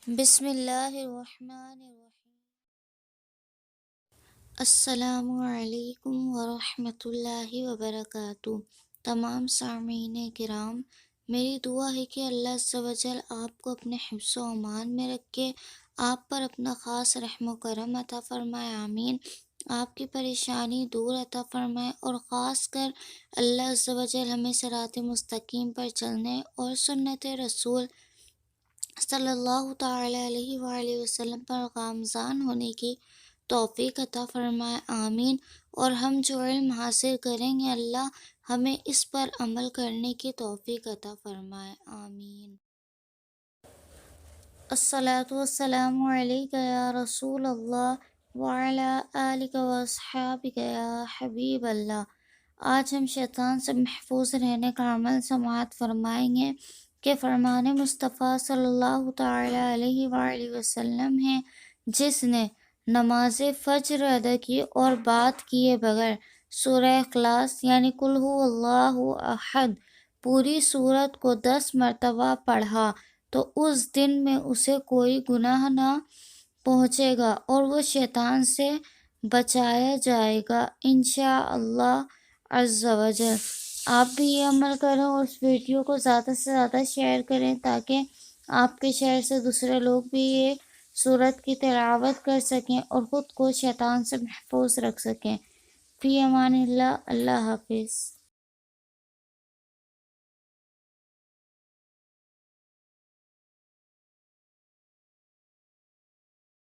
بسم اللہ الرحمن الرحیم۔ السلام علیکم ورحمۃ اللہ وبرکاتہ۔ تمام سامعین کرام، میری دعا ہے کہ اللہ عز و جل آپ کو اپنے حفظ و امان میں رکھے، آپ پر اپنا خاص رحم و کرم عطا فرمائے، آمین۔ آپ کی پریشانی دور عطا فرمائے، اور خاص کر اللہ عز و جل ہمیں صراط مستقیم پر چلنے اور سنت رسول صلی اللہ تعالی علیہ وآلہ وسلم پر گامزن ہونے کی توفیق عطا فرمائے، آمین۔ اور ہم جو علم حاصل کریں گے، اللہ ہمیں اس پر عمل کرنے کی توفیق عطا فرمائے، آمین۔ الصلاۃ والسلام علیک یا رسول اللہ وعلی آلک واصحابک یا حبیب اللہ۔ آج ہم شیطان سے محفوظ رہنے کا عمل سماعت فرمائیں گے کہ فرمان مصطفیٰ صلی اللہ تعالی علیہ وآلہ وسلم ہے، جس نے نماز فجر ادا کی اور بات کیے بغیر سورہ اخلاص یعنی قل ھو اللہ احد پوری سورت کو 10 مرتبہ پڑھا تو اس دن میں اسے کوئی گناہ نہ پہنچے گا اور وہ شیطان سے بچایا جائے گا انشاءاللہ عز و جل۔ آپ بھی یہ عمل کریں اور اس ویڈیو کو زیادہ سے زیادہ شیئر کریں تاکہ آپ کے شیئر سے دوسرے لوگ بھی یہ سورت کی تلاوت کر سکیں اور خود کو شیطان سے محفوظ رکھ سکیں۔ فی امان اللہ، اللہ حافظ۔